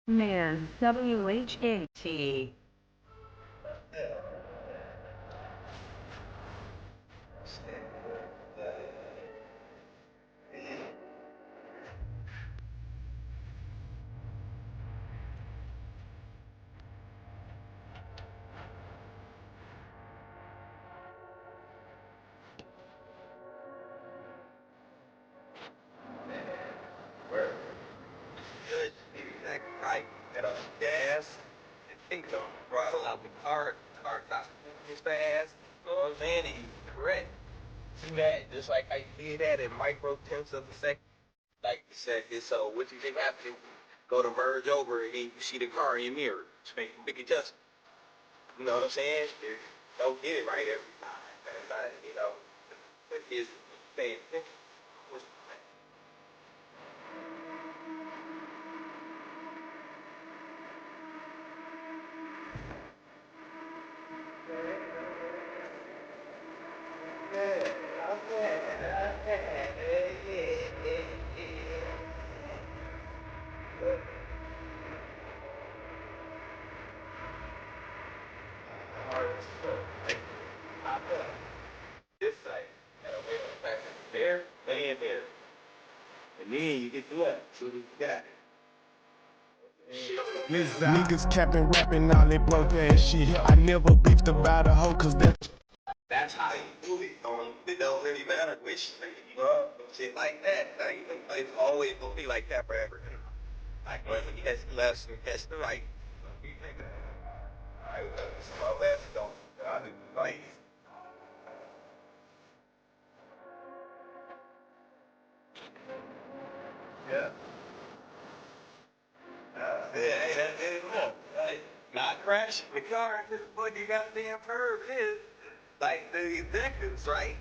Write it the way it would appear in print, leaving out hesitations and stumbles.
Man, WHAT. Where? Good. That kite and gas. And think of throttle out the car not moving fast. You know what I'm saying? And you correct. Do that just like I did that in micro tenths of a second. Like you said, so what you think after go to merge over and you see the car in your mirror. Just make a big adjustment. You know what I'm saying? You don't get it right every time. And you know, it is paying attention. This side, and away from the back. There, lay in there. And then you get to what? So you got it. Niggas capping, rapping, all that broke ass shit. I never beefed about a hoe, cause That's how you do it. It don't really matter which, you know, shit like that. Like, it's always gonna be like that forever. Like, when you catch the left and catch the right. You think that? Alright, some left don't. I do like. Yeah. Hey, that's it. Like, not crashing the car into the fucking goddamn curb is like the executives, right?